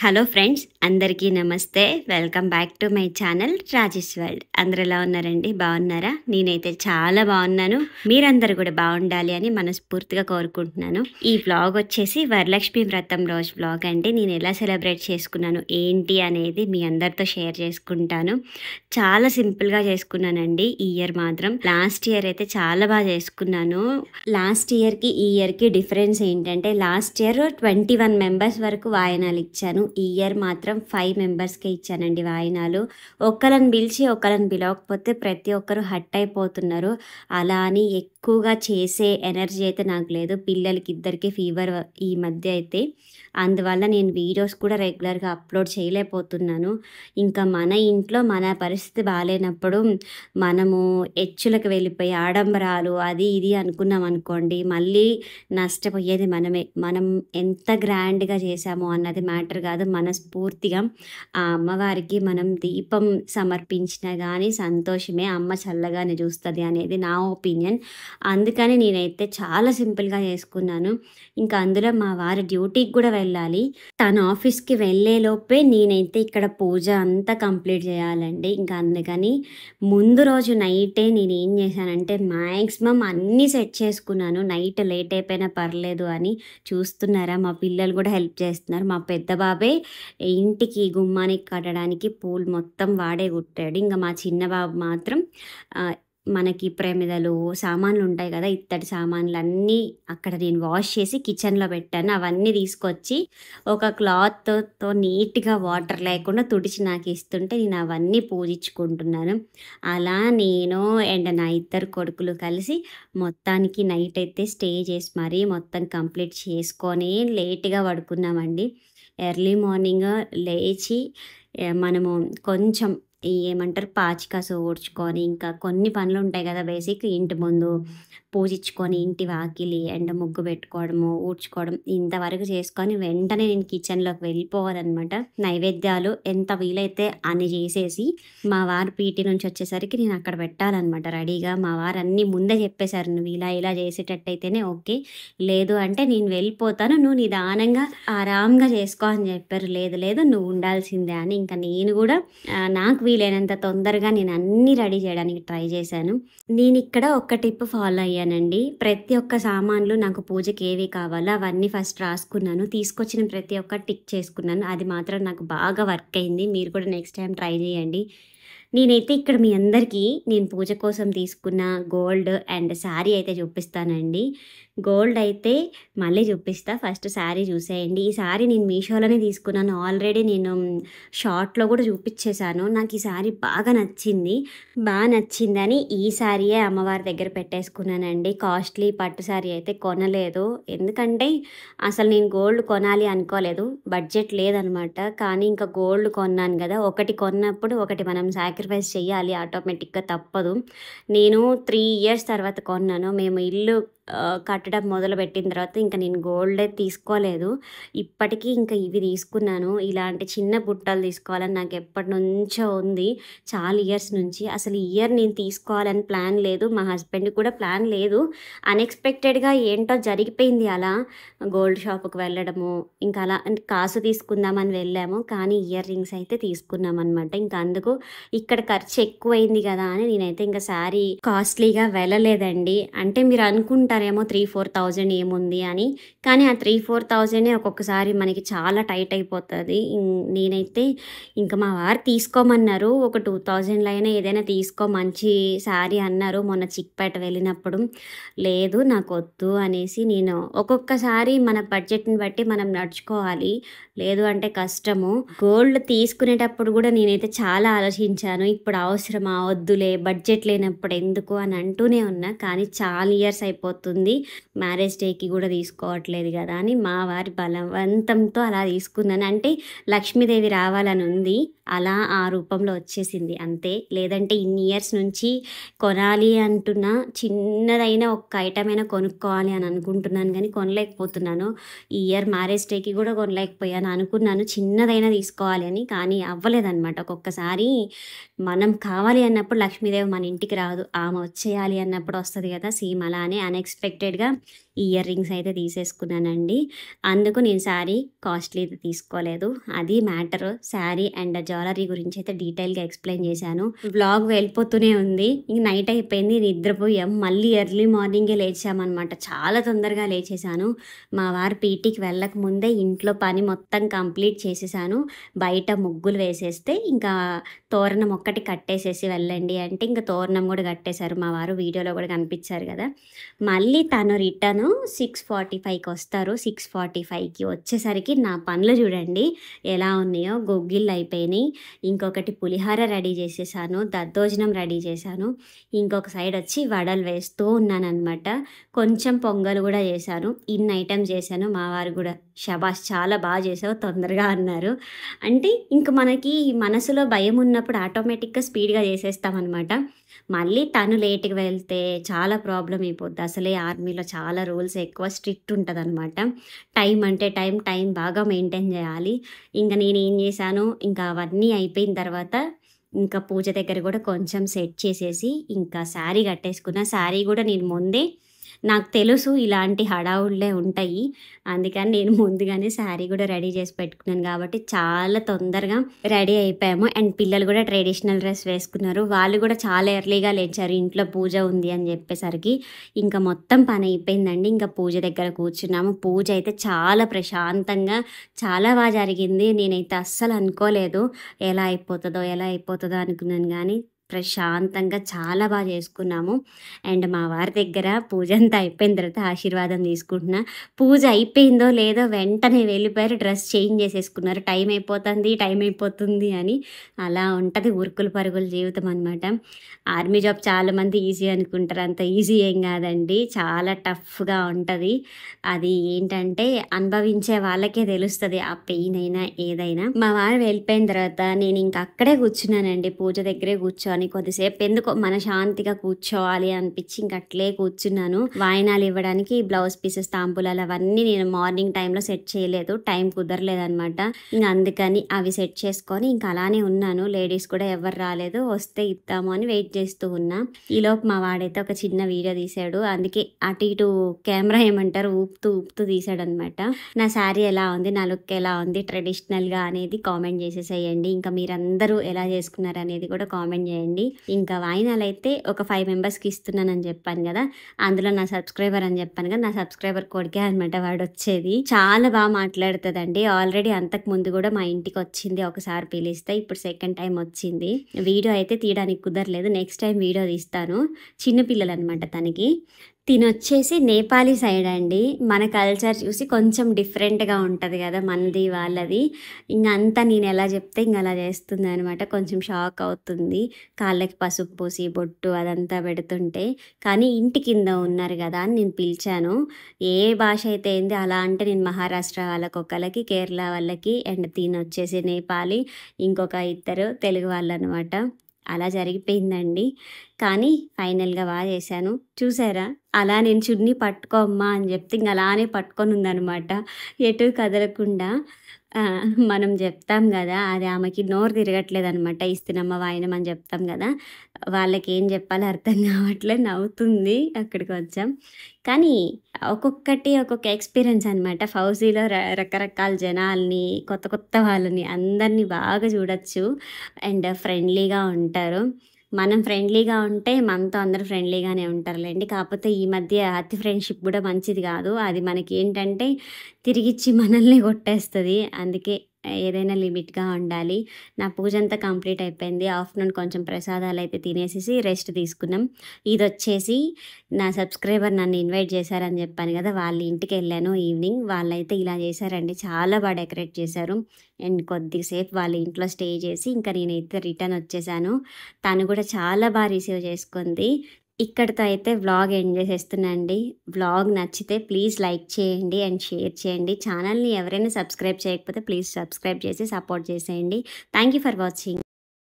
Hello friends, అందరికీ నమస్తే. Welcome back to my channel Rajesh world. అందరూ ఎలా ఉన్నారండి? బాగున్నారా? నేనైతే చాలా బాగున్నాను. మీరందరూ కూడా బాగుండాలి అని మనస్ఫూర్తిగా కోరుకుంటున్నాను. ఈ వ్లాగ్ వచ్చేసి వరలక్ష్మి వ్రతం రోజు వ్లాగ్ అండి. నేను ఎలా సెలబ్రేట్ చేసుకున్నాను ఏంటి అనేది మీ అందరితో షేర్ చేసుకుంటాను. చాలా సింపుల్గా చేసుకున్నానండి ఈ ఇయర్ మాత్రం. లాస్ట్ ఇయర్ అయితే చాలా బాగా చేసుకున్నాను. లాస్ట్ ఇయర్కి ఈ ఇయర్కి డిఫరెన్స్ ఏంటంటే, లాస్ట్ ఇయర్ 21 మెంబర్స్ వరకు వాయినాలు ఇచ్చాను. ఈ ఇయర్ మాత్రం 5 మెంబర్స్కే ఇచ్చానండి వాయినాలు. ఒకళ్ళని పిలిచి ఒకళ్ళని పిలవకపోతే ప్రతి ఒక్కరు హట్ అయిపోతున్నారు. అలా అని ఎక్కువగా చేసే ఎనర్జీ అయితే నాకు లేదు. పిల్లలకి ఇద్దరికి ఫీవర్ ఈ మధ్య అయితే, అందువల్ల నేను వీడియోస్ కూడా రెగ్యులర్గా అప్లోడ్ చేయలేకపోతున్నాను. ఇంకా మన ఇంట్లో మన పరిస్థితి బాగాలేనప్పుడు మనము హెచ్చులకు వెళ్ళిపోయి ఆడంబరాలు అది ఇది అనుకున్నాం అనుకోండి, మళ్ళీ నష్టపోయేది మనమే. మనం ఎంత గ్రాండ్గా చేసామో అన్నది మ్యాటర్ కాదు. మనస్ఫూర్తిగా ఆ అమ్మవారికి మనం దీపం సమర్పించినా కానీ సంతోషమే. అమ్మ చల్లగానే చూస్తుంది అనేది నా ఒపీనియన్. అందుకని నేనైతే చాలా సింపుల్గా చేసుకున్నాను. ఇంకా అందులో మా వారి డ్యూటీకి కూడా వెళ్ళాలి. తను ఆఫీస్కి వెళ్ళేలోపే నేనైతే ఇక్కడ పూజ అంతా కంప్లీట్ చేయాలండి. ఇంకా అందుకని ముందు రోజు నైటే నేను ఏం చేశానంటే మ్యాక్సిమం అన్నీ సెట్ చేసుకున్నాను. నైట్ లేట్ అయిపోయినా పర్లేదు అని. చూస్తున్నారా, మా పిల్లలు కూడా హెల్ప్ చేస్తున్నారు. మా పెద్ద బాబే ఇంటికి గుమ్మానికి కట్టడానికి పూలు మొత్తం వాడే కుట్టాడు. ఇంకా మా చిన్న బాబు మాత్రం మనకి ప్రమిదలు సామాన్లు ఉంటాయి కదా, ఇత్తడి సామాన్లు అన్నీ అక్కడ నేను వాష్ చేసి కిచెన్లో పెట్టాను. అవన్నీ తీసుకొచ్చి ఒక క్లాత్తో నీట్గా వాటర్ లేకుండా తుడిచి నాకు ఇస్తుంటే నేను అవన్నీ పూజించుకుంటున్నాను. అలా నేను అండ్ నా ఇద్దరు కొడుకులు కలిసి మొత్తానికి నైట్ అయితే స్టే చేసి మరీ మొత్తం కంప్లీట్ చేసుకొని లేట్గా పడుకున్నామండి. ఎర్లీ మార్నింగ్ లేచి మనము కొంచెం ఏమంటారు పాచికాసు ఊడ్చుకొని, ఇంకా కొన్ని పనులు ఉంటాయి కదా బేసిక్, ఇంటి ముందు పూజించుకొని ఇంటి వాకిలి అండ్ ముగ్గు పెట్టుకోవడము ఊడ్చుకోవడం ఇంతవరకు చేసుకొని వెంటనే నేను కిచెన్లోకి వెళ్ళిపోవాలన్నమాట. నైవేద్యాలు ఎంత వీలైతే అన్ని చేసేసి మా వారు పీటీ నుంచి వచ్చేసరికి నేను అక్కడ పెట్టాలన్నమాట రెడీగా. మా వారు అన్నీ ముందే చెప్పేశారు, నువ్వు ఇలా ఇలా చేసేటట్టయితేనే ఓకే, లేదు అంటే నేను వెళ్ళిపోతాను, నువ్వు నిదానంగా ఆరాంగా చేసుకో అని చెప్పారు. లేదు లేదు నువ్వు ఉండాల్సిందే అని ఇంకా నేను కూడా నాకు వీలైనంత తొందరగా నేను అన్నీ రెడీ చేయడానికి ట్రై చేశాను. నేను ఇక్కడ ఒక టిప్ ఫాలో అయ్యానండి. ప్రతి ఒక్క సామాన్లు నాకు పూజకి ఏవి కావాలో అవన్నీ ఫస్ట్ రాసుకున్నాను. తీసుకొచ్చిన ప్రతి ఒక్క టిక్ చేసుకున్నాను. అది మాత్రం నాకు బాగా వర్క్ అయింది. మీరు కూడా నెక్స్ట్ టైం ట్రై చేయండి. నేనైతే ఇక్కడ మీ అందరికీ నేను పూజ కోసం తీసుకున్న గోల్డ్ అండ్ శారీ అయితే చూపిస్తానండి. గోల్డ్ అయితే మళ్ళీ చూపిస్తా, ఫస్ట్ శారీ చూసేయండి. ఈ శారీ నేను మీషోలోనే తీసుకున్నాను. ఆల్రెడీ నేను షార్ట్లో కూడా చూపించేశాను. నాకు ఈ శారీ బాగా నచ్చిందని ఈ శారీయే అమ్మవారి దగ్గర పెట్టేసుకున్నానండి. కాస్ట్లీ పట్టు శారీ అయితే కొనలేదు, ఎందుకంటే అసలు నేను గోల్డ్ కొనాలి అనుకోలేదు, బడ్జెట్ లేదనమాట. కానీ ఇంకా గోల్డ్ కొన్నాను కదా, ఒకటి కొన్నప్పుడు ఒకటి మనం సాక్రిఫైస్ చేయాలి, ఆటోమేటిక్గా తప్పదు. నేను 3 ఇయర్స్ తర్వాత కొన్నాను. మేము ఇల్లు కట్టడం మొదలుపెట్టిన తర్వాత ఇంకా నేను గోల్డే తీసుకోలేదు. ఇప్పటికీ ఇంకా ఇవి తీసుకున్నాను. ఇలాంటి చిన్న బుట్టలు తీసుకోవాలని నాకు ఎప్పటి నుంచో ఉంది, చాలా ఇయర్స్ నుంచి. అసలు ఈ ఇయర్ నేను తీసుకోవాలని ప్లాన్ లేదు, మా హస్బెండ్ కూడా ప్లాన్ లేదు. అన్ఎక్స్పెక్టెడ్గా ఏంటో జరిగిపోయింది అలా. గోల్డ్ షాప్కి వెళ్ళడము, ఇంకా అలా కాసు తీసుకుందామని వెళ్ళాము, కానీ ఇయర్ రింగ్స్ అయితే తీసుకున్నాం అనమాట. ఇంకా అందుకు ఇక్కడ ఖర్చు ఎక్కువైంది కదా అని నేనైతే ఇంకా శారీ కాస్ట్లీగా వెళ్ళలేదండి. అంటే మీరు అనుకుంటారేమో 3-4 thousand ఏముంది అని, కానీ ఆ 3-4 thousand ఒక్కొక్కసారి మనకి చాలా టైట్ అయిపోతుంది. నేనైతే ఇంకా మా వారు తీసుకోమన్నారు, ఒక 2,000లో అయినా ఏదైనా తీసుకో మంచి శారీ అన్నారు మొన్న చిక్పేట వెళ్ళినప్పుడు. లేదు నాకు వద్దు అనేసి నేను ఒక్కొక్కసారి మన బడ్జెట్ని బట్టి మనం నడుచుకోవాలి, లేదు అంటే కష్టము. గోల్డ్ తీసుకునేటప్పుడు కూడా నేనైతే చాలా ఆలోచించాను, ఇప్పుడు అవసరమా వద్దులే, బడ్జెట్ లేనప్పుడు ఎందుకు అని అంటూనే ఉన్నా. కానీ చాలా ఇయర్స్ అయిపోతుంది, మ్యారేజ్ డేకి కూడా తీసుకోవట్లేదు కదా అని మా వారి బలవంతంతో అలా తీసుకున్నాను. అంటే లక్ష్మీదేవి రావాలని ఉంది, అలా ఆ రూపంలో వచ్చేసింది అంతే. లేదంటే ఇన్ని ఇయర్స్ నుంచి కొనాలి అంటున్నా, చిన్నదైనా ఒక్క ఐటెమ్ అయినా కొనుక్కోవాలి అని అనుకుంటున్నాను గానీ కొనలేకపోతున్నాను. ఈ ఇయర్ మ్యారేజ్ డేకి కూడా కొనలేకపోయాను. అనుకున్నాను చిన్నదైనా తీసుకోవాలి అని, కానీ అవ్వలేదనమాట. ఒక్కొక్కసారి మనం కావాలి అన్నప్పుడు లక్ష్మీదేవి మన ఇంటికి రాదు. ఆమె వచ్చేయాలి అన్నప్పుడు వస్తది కదా! సేమ్ అలానే అన్‌ఎక్స్‌పెక్టెడ్‌గా ఈ ఇయర్ రింగ్స్ అయితే తీసేసుకున్నానండి. అందుకు నేను శారీ కాస్ట్‌లీది తీసుకోలేదు. అది మ్యాటరు. శారీ అండ్ జ్యువెలరీ గురించి అయితే డీటెయిల్‌గా ఎక్స్‌ప్లెయిన్ చేశాను. వ్లాగ్ వెళ్ళిపోతూనే ఉంది. ఇంక నైట్ అయిపోయింది. నిద్రపోయాం. మళ్ళీ ఎర్లీ మార్నింగే లేచామనమాట. చాలా తొందరగా లేచేశాను. మా వారు పీటీకి వెళ్ళక ముందే ఇంట్లో పని మొత్తం కంప్లీట్ చేసేసాను. బయట ముగ్గులు వేసేస్తే ఇంకా తోరణం ఒక్కటి కట్టేసేసి వెళ్ళండి అంటే, ఇంక తోరణం కూడా కట్టేశారు మా వారు. వీడియోలో కూడా కనిపించారు కదా! మళ్ళీ తను రిటర్ను 6:45కి వస్తారు. 6:45కి వచ్చేసరికి నా పనులు చూడండి ఎలా ఉన్నాయో. గొగ్గిళ్ళు అయిపోయినాయి. ఇంకొకటి పులిహోర రెడీ చేసేసాను. దద్దోజనం రెడీ చేశాను. ఇంకొక సైడ్ వచ్చి వడలు వేస్తూ ఉన్నాననమాట. కొంచెం పొంగల్ కూడా చేశాను. ఇన్ని ఐటెమ్స్ చేశాను. మా వారు కూడా శభాష్ చాలా బాగా చేసావు తొందరగా అన్నారు. అంటే ఇంక మనకి మనసులో భయం ఉన్నప్పుడు ఆటోమేటిక్‌గా స్పీడ్‌గా చేసేస్తామనమాట. మళ్ళీ తను లేట్‌గా వెళ్తే చాలా ప్రాబ్లమ్ అయిపోద్ది. అసలే ఆర్మీలో చాలా రూల్స్ ఎక్కువ స్ట్రిక్ట్ ఉంటదనమాట. టైం అంటే టైం, టైం బాగా మెయింటైన్ చేయాలి. ఇంక నేనేం చేశాను, ఇంకా అవన్నీ అయిపోయిన తర్వాత ఇంకా పూజ దగ్గర కూడా కొంచెం సెట్ చేసేసి ఇంకా శారీ కట్టేసుకున్నా. శారీ కూడా నేను ముందే నాకు తెలుసు ఇలాంటి హడావుళ్ళే ఉంటాయి. అందుకని నేను ముందుగానే శారీ కూడా రెడీ చేసి పెట్టుకున్నాను కాబట్టి చాలా తొందరగా రెడీ అయిపోయాము. అండ్ పిల్లలు కూడా ట్రెడిషనల్ డ్రెస్ వేసుకున్నారు. వాళ్ళు కూడా చాలా ఎర్లీగా లేచారు. ఇంట్లో పూజ ఉంది అని చెప్పేసరికి ఇంకా మొత్తం పని అయిపోయిందండి. ఇంకా పూజ దగ్గర కూర్చున్నాము. పూజ అయితే చాలా ప్రశాంతంగా చాలా బాగా జరిగింది. నేనైతే అస్సలు అనుకోలేదు ఎలా అయిపోతుందో అనుకున్నాను కానీ ప్రశాంతంగా చాలా బాగా చేసుకున్నాము. అండ్ మా వారి దగ్గర పూజ అంతా అయిపోయిన తర్వాత ఆశీర్వాదం తీసుకుంటున్నా. పూజ అయిపోయిందో లేదో వెంటనే వెళ్ళిపోయారు. డ్రెస్ చేంజ్ చేసేసుకున్నారు. టైం అయిపోతుంది అని. అలా ఉంటది ఉరుకులు పరుగుల జీవితం అనమాట. ఆర్మీ జాబ్ చాలామంది ఈజీ అనుకుంటారు. అంత ఈజీ ఏం కాదండి. చాలా టఫ్‌గా ఉంటది. అది ఏంటంటే అనుభవించే వాళ్ళకే తెలుస్తది ఆ పెయిన్ అయినా ఏదైనా. మా వారు వెళ్ళిపోయిన తర్వాత నేను ఇంక అక్కడే కూర్చున్నానండి. పూజ దగ్గరే కూర్చొని కొద్దిసేపు ఎందుకో మనశ్శాంతిగా కూర్చోవాలి అనిపించి ఇంక అట్లే కూర్చున్నాను. వాయినాలు ఇవ్వడానికి బ్లౌజ్ పీసెస్, తాంబూలాలు అవన్నీ నేను మార్నింగ్ టైంలో సెట్ చేయలేదు. టైం కుదరలేదనమాట. ఇంక అందుకని అవి సెట్ చేసుకొని ఇంక అలానే ఉన్నాను. లేడీస్ కూడా ఎవరు రాలేదు. వస్తే ఇద్దాము అని వెయిట్ చేస్తూ ఉన్నా. ఈలోపు మా వాడైతే ఒక చిన్న వీడియో తీశాడు. అందుకే అటు ఇటు కెమెరా ఏమంటారు ఊపుతూ తీసాడనమాట. నా శారీ ఎలా ఉంది, నా లుక్ ఎలా ఉంది ట్రెడిషనల్‌గా అనేది కామెంట్ చేసేసేయండి. ఇంకా మీరందరూ ఎలా చేసుకున్నారు అనేది కూడా కామెంట్ చేయండి. ఇంకా వాయినాలైతే ఒక 5 మెంబర్స్‌కి ఇస్తున్నానని చెప్పాను కదా! అందులో నా సబ్స్క్రైబర్ అని చెప్పాను కదా! నా సబ్స్క్రైబర్ కొడుకే అనమాట వాడొచ్చేది. చాలా బాగా మాట్లాడుతదండి. ఆల్రెడీ అంతకు ముందు కూడా మా ఇంటికి వచ్చింది ఒకసారి పిలిస్తే. ఇప్పుడు సెకండ్ టైమ్ వచ్చింది. వీడియో అయితే తీయడానికి కుదరలేదు. నెక్స్ట్ టైం వీడియో తీస్తాను. చిన్న పిల్లలనమాట తనకి. తినొచ్చేసి నేపాలీ సైడ్ అండి. మన కల్చర్ చూసి కొంచెం డిఫరెంట్‌గా ఉంటది గదా! మనది, వాళ్ళది. ఇంగ అంతా నేనెలా చెప్తే ఇంగ అలా చేస్తుందనమాట. కొంచెం షాక్ అవుతుంది. కాళ్ళకి పసుపు పూసి, బొట్టు అదంతా పెడుతుంటే. కానీ ఇంటి కింద ఉన్నారు గదా అని నేను పిలిచాను. ఏ భాష అయితే ఏంది అలా అంటే నేను మహారాష్ట్ర వాళ్ళకొకళ్ళకి, కేరళ వాళ్ళకి అండ్ తినొచ్చేసి నేపాలీ, ఇంకొక ఇద్దరు తెలుగు వాళ్ళనమాట. అలా జరిగిపోయిందండి. కానీ ఫైనల్‌గా చేశాను. చూసారా? అలా నేను చున్నీ పట్టుకో అమ్మా అని చెప్తే ఇంక అలానే పట్టుకొనుందనమాట. ఎటు కదలకుండా. మనం చెప్తాం గదా! అది ఆమెకి నోరు తిరగట్లేదనమాట. ఇస్తునమ్మ వాయినం అని చెప్తాం గదా! వాళ్ళకేం చెప్పాలో అర్థం కావట్లే. నవ్వుతుంది అక్కడికొచ్చాం. కానీ ఒక్కొక్కటి ఒక్కొక్క ఎక్స్‌పీరియన్స్ అనమాట. ఫౌజీలో రకరకాల జనాల్ని, కొత్త కొత్త వాళ్ళని అందరిని బాగా చూడొచ్చు. అండ్ ఫ్రెండ్లీగా ఉంటారు. మనం ఫ్రెండ్లీగా ఉంటే మనతో అందరూ ఫ్రెండ్లీగానే ఉంటారులెండి. కాకపోతే ఈ మధ్య అతి ఫ్రెండ్‌షిప్ గూడా మంచిది గాదు. అది మనకేంటంటే తిరిగిచ్చి మనల్ని కొట్టేస్తది. అందుకే ఏదైనా లిమిట్‌గా ఉండాలి. నా పూజంతా కంప్లీట్ అయిపోయింది. ఆఫ్టర్‌నూన్ కొంచెం ప్రసాదాలైతే తినేసేసి రెస్ట్ తీసుకున్నాం. ఇదొచ్చేసి నా సబ్స్క్రైబర్ నన్ను ఇన్వైట్ చేశారని చెప్పాను గదా! వాళ్ళ ఇంటికెళ్ళాను ఈవినింగ్. వాళ్ళైతే ఇలా చేశారండి. చాలా బాగా డెకరేట్ చేశారు. అండ్ కొద్దిసేపు వాళ్ళ ఇంట్లో స్టే చేసి ఇంకా నేనైతే రిటర్న్ వచ్చేసాను. తను కూడా చాలా బాగా రిసీవ్ చేసుకుంది. ఇక్కడితో అయితే వ్లాగ్ ఎండ్ చేసేస్తున్నా అండి. వ్లాగ్ నచ్చితే ప్లీజ్ లైక్ చేయండి అండ్ షేర్ చేయండి. ఛానల్‌ని ఎవరైనా సబ్స్క్రైబ్ చేయకపోతే ప్లీజ్ సబ్స్క్రైబ్ చేసి సపోర్ట్ చేసేయండి. Thank you for watching.